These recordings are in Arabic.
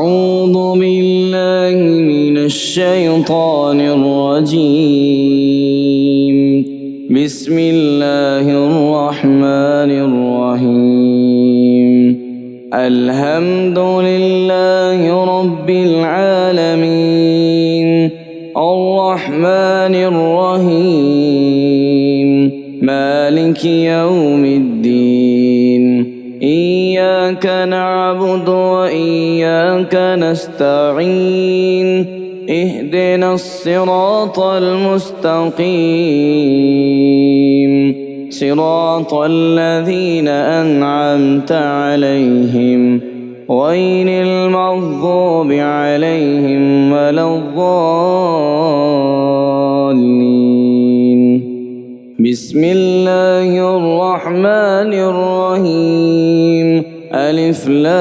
أعوذ بالله من الشيطان الرجيم. بسم الله الرحمن الرحيم. الحمد لله رب العالمين الرحمن الرحيم مالك يوم الدين. إياك نعبد وإياك نستعين. اهدنا الصراط المستقيم صراط الذين أنعمت عليهم غير المغضوب عليهم ولا الضالين. بسم الله الرحمن الرحيم. ألف لام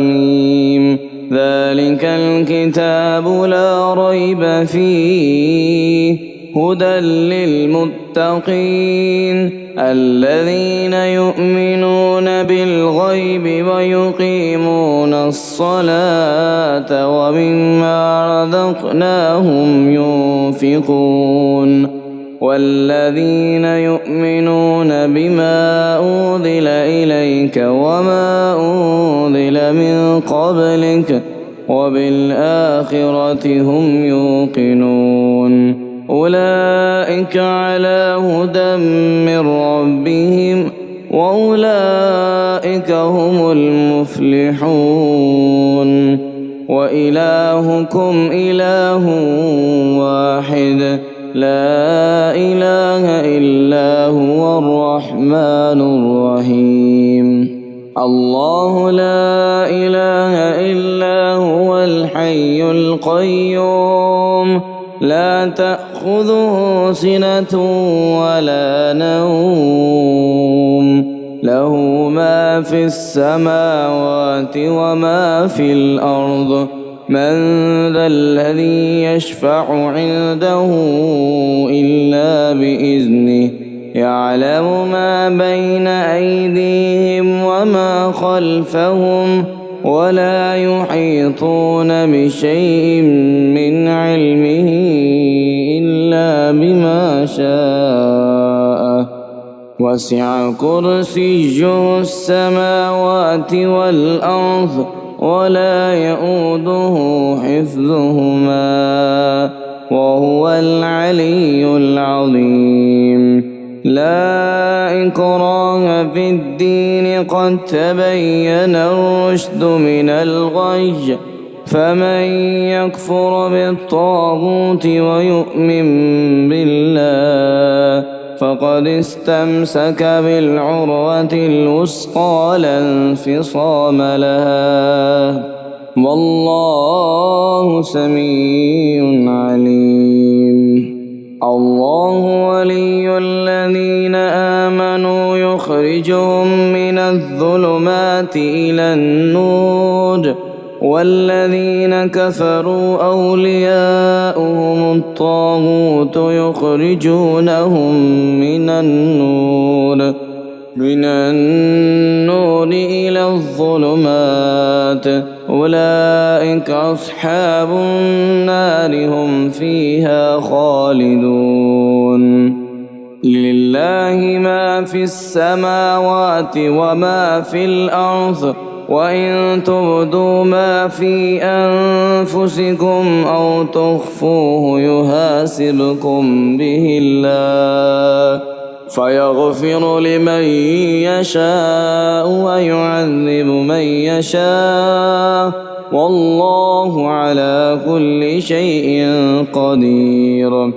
ميم. ذلك الكتاب لا ريب فيه هدى للمتقين الذين يؤمنون بالغيب ويقيمون الصلاة ومما رزقناهم ينفقون والذين يؤمنون بما أنزل إليك وما أنزل من قبلك وبالآخرة هم يوقنون. أولئك على هدى من ربهم وأولئك هم المفلحون. وإلهكم إله واحد لا إله إلا هو الرحمن الرحيم. الله لا إله إلا هو الحي القيوم لا تأخذه سنة ولا نوم له ما في السماوات وما في الأرض. من ذا الذي يشفع عنده إلا بإذنه يعلم ما بين أيديهم وما خلفهم ولا يحيطون بشيء من علمه إلا بما شاء. وسع كرسيه السماوات والأرض ولا يؤوده حفظهما وهو العلي العظيم. لا إكراه في الدين قد تبين الرشد من الغي. فمن يكفر بالطاغوت ويؤمن بالله فقد استمسك بالعروة الوثقى لا انفصام لها والله سميع عليم. الله ولي الذين آمنوا يخرجهم من الظلمات إلى النور والذين كفروا أولياؤهم الطاغوت يخرجونهم من النور إلى الظلمات. أولئك أصحاب النار هم فيها خالدون. لله ما في السماوات وما في الأرض وإن تبدوا ما في أنفسكم أو تخفوه يحاسبكم به الله فيغفر لمن يشاء ويعذب من يشاء والله على كل شيء قدير.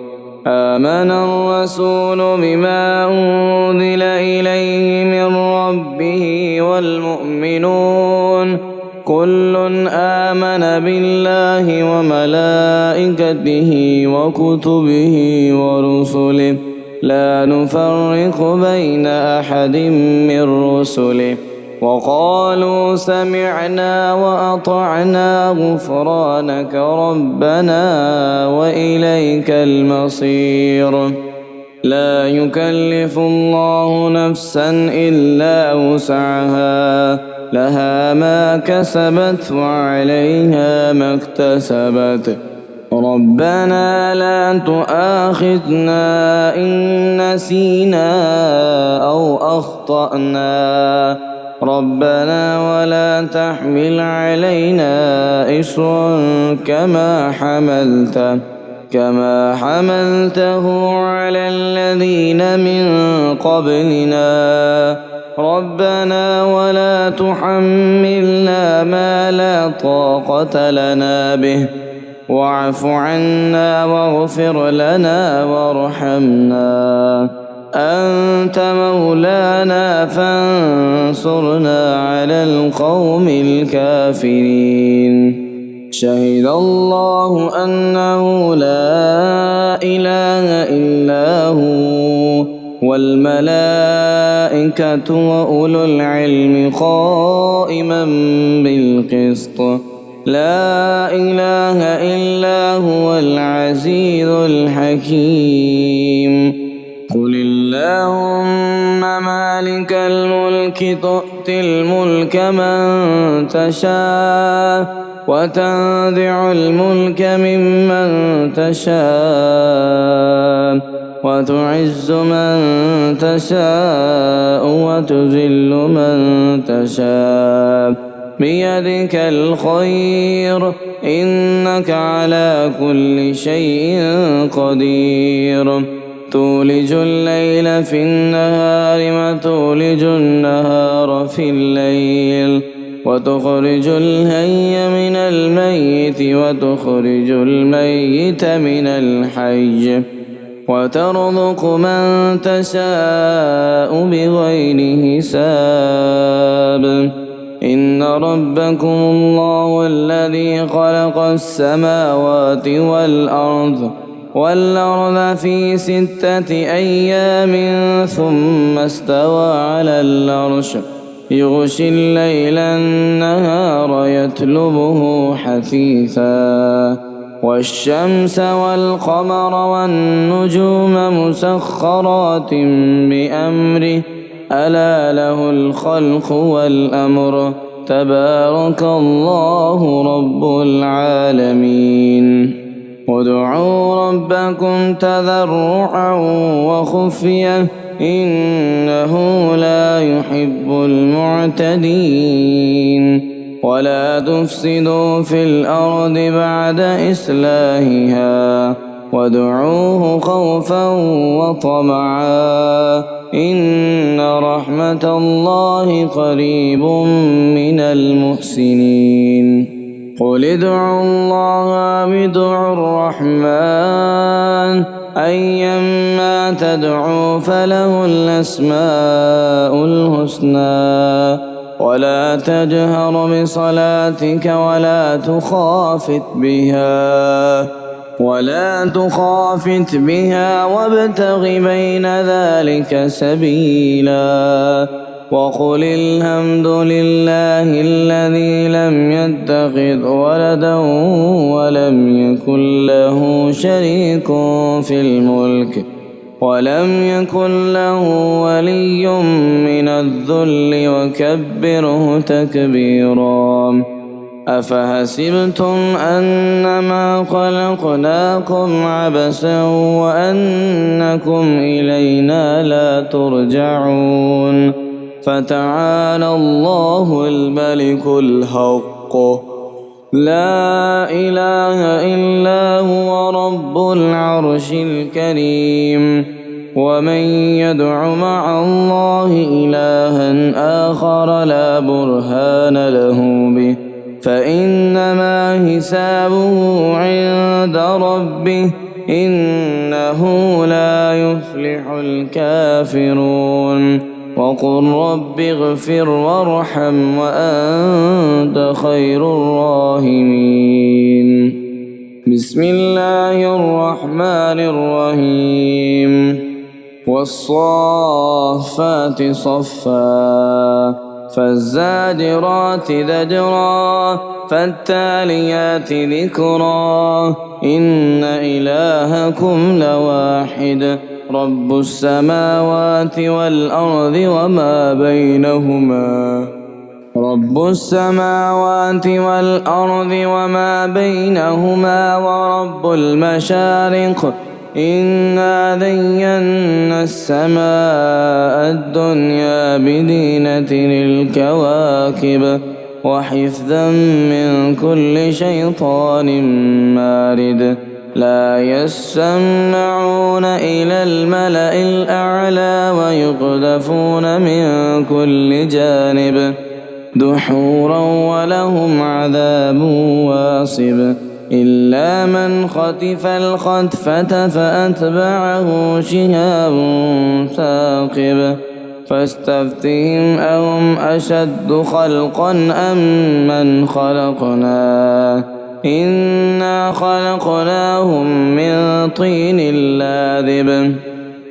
آمن الرسول بما أنزل إليه من ربه والمؤمنون كل آمن بالله وملائكته وكتبه ورسله لا نفرق بين أحد من رسله وقالوا سمعنا وأطعنا غفرانك ربنا وإليك المصير. لا يكلف الله نفسا إلا وسعها لها ما كسبت وعليها ما اكتسبت. ربنا لا تؤاخذنا إن نسينا أو أخطأنا. ربنا ولا تحمل علينا إصرا كما حملته على الذين من قبلنا. ربنا ولا تحملنا ما لا طاقة لنا به واعف عنا واغفر لنا وارحمنا. أنت مولانا فانصرنا على القوم الكافرين. شهد الله أنه لا إله إلا هو والملائكة وأولو العلم قائما بالقسط. لا إله إلا هو العزيز الحكيم. قل اللهم مالك الملك تؤتي الملك من تشاء وتنزع الملك ممن تشاء وتعز من تشاء وتذل من تشاء بيدك الخير إنك على كل شيء قدير. تولج الليل في النهار وتولج النهار في الليل وتخرج الحي من الميت وتخرج الميت من الحي وترزق من تشاء بغير حساب. إن ربكم الله الذي خلق السماوات والأرض في 6 أيام ثم استوى على العرش يغشي الليل النهار يطلبه حثيثا والشمس والقمر والنجوم مسخرات بأمره ألا له الخلق والأمر تبارك الله رب العالمين. ادعوا ربكم تضرعا وخفية إنه لا يحب المعتدين. ولا تفسدوا في الأرض بعد إصلاحها وادعوه خوفا وطمعا إن رحمة الله قريب من المحسنين. قل ادعوا الله وادعوا الرحمن أيما تدعوا فله الأسماء الحسنى. ولا تجهر بصلاتك ولا تخافت بها وابتغ بين ذلك سبيلا. وقل الحمد لله الذي لم يتخذ ولدا ولم يكن له شريك في الملك ولم يكن له ولي من الذل وكبره تكبيرا. أفحسبتم أنما خلقناكم عبثا وأنكم إلينا لا ترجعون. فتعالى الله الملك الحق لا إله إلا هو رب العرش الكريم. ومن يدع مع الله إلها آخر لا برهان له به فإنما حسابه عند ربه إنه لا يفلح الكافرون. وقل رب اغفر وارحم وأنت خير الراحمين. بسم الله الرحمن الرحيم. والصافات صفا فالزاجرات زجرا فالتاليات ذكرا إن إلهكم لواحد رب السماوات والأرض وما بينهما رب السماوات والأرض وما بينهما ورب المشارق إنا زينا السماء الدنيا بدينة الكواكب وحفظا من كل شيطان مارد لا يسمعون إلى الملأ الأعلى ويقذفون من كل جانب دحورا ولهم عذاب واصب إلا من خطف الخطفة فأتبعه شهاب ثاقب فاستفتهم أهم أشد خلقا أم من خلقنا إنا خلقناهم من طين لاذب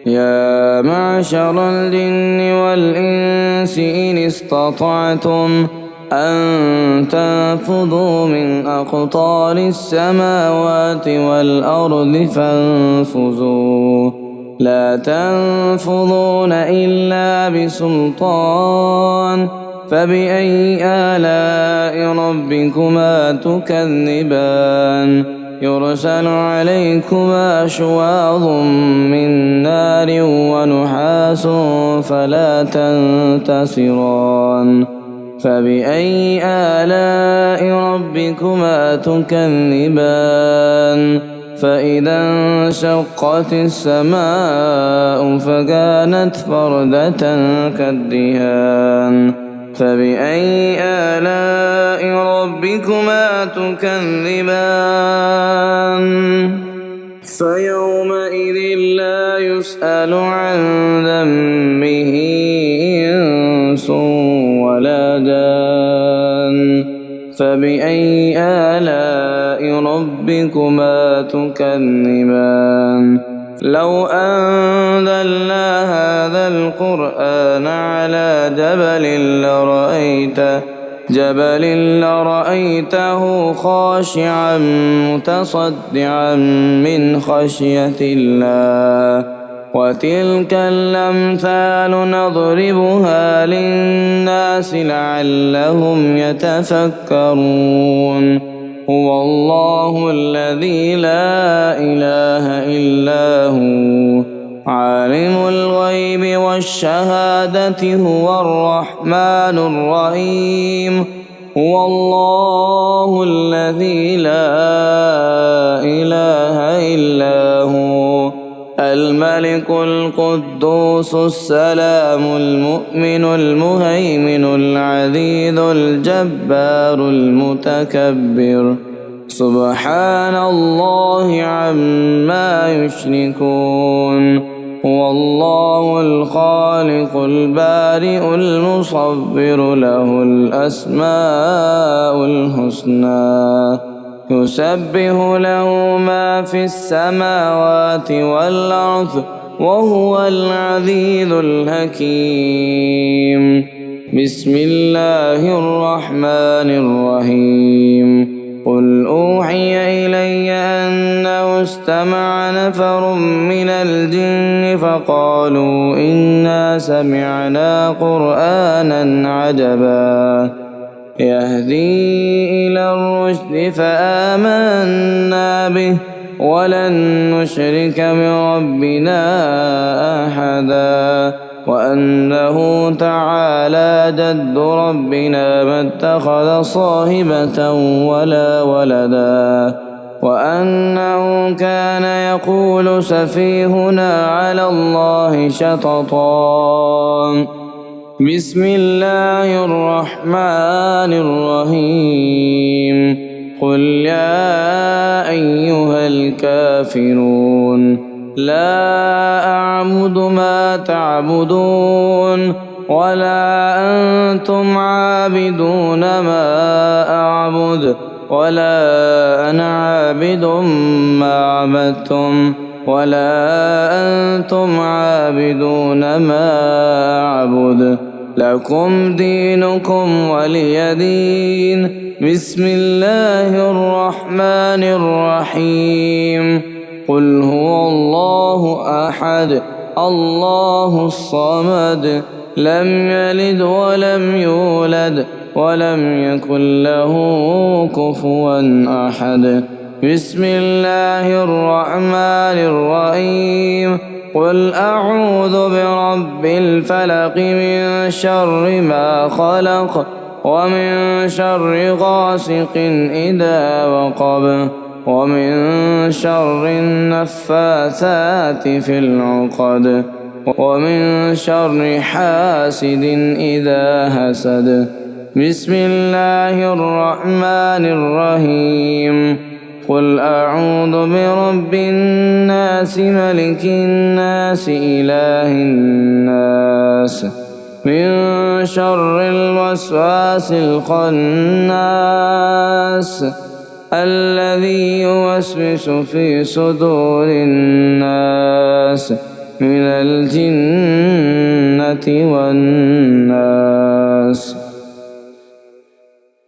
يا معشر الجن والإنس إن استطعتم أن تنفذوا من أقطار السماوات والأرض فانفذوا لا تنفذون إلا بسلطان فبأي آلاء ربكما تكذبان يرسل عليكما شواظ من نار ونحاس فلا تنتصران فبأي آلاء ربكما تكذبان فإذا انشقت السماء فكانت فردة كالدهان فبأي آلاء ربكما تكذبان فيومئذ لا يسأل عن ذنبه إنس ولا جان فبأي آلاء ربكما تكذبان لو أنزلنا هذا القرآن على جبل لرأيته خاشعا متصدعا من خشية الله وتلك الأمثال نضربها للناس لعلهم يتفكرون هو الله الذي لا إله إلا هو عالم الغيب والشهادة هو الرحمن الرحيم هو الله الذي لا إله إلا هو الملك القدوس السلام المؤمن المهيمن العزيز الجبار المتكبر سبحان الله عما يشركون هو الله الخالق البارئ المصور له الأسماء الحسنى يسبح له ما في السماوات والأرض وهو العزيز الحكيم بسم الله الرحمن الرحيم قل أوحي إلي أنه استمع نفر من الجن فقالوا إنا سمعنا قرآنا عجبا يهدي إلى الرشد فآمنا به ولن نشرك بربنا أحدا وأنه تعالى جد ربنا ما اتخذ صاحبة ولا ولدا وأنه كان يقول سفيهنا على الله شططا بسم الله الرحمن الرحيم قل يا أيها الكافرون لا أعبد ما تعبدون ولا أنتم عابدون ما أعبد ولا أنا عابد ما عبدتم ولا أنتم عابدون ما أعبد لكم دينكم ولي دين بسم الله الرحمن الرحيم قل هو الله أحد الله الصمد لم يلد ولم يولد ولم يكن له كفوا أحد. بسم الله الرحمن الرحيم. قل أعوذ برب الفلق من شر ما خلق ومن شر غاسق إذا وقب ومن شر النفاثات في العقد ومن شر حاسد إذا حسد. بسم الله الرحمن الرحيم. قل أعوذ برب الناس ملك الناس إله الناس من شر الوسواس الخناس الذي يوسوس في صدور الناس من الجنة والناس.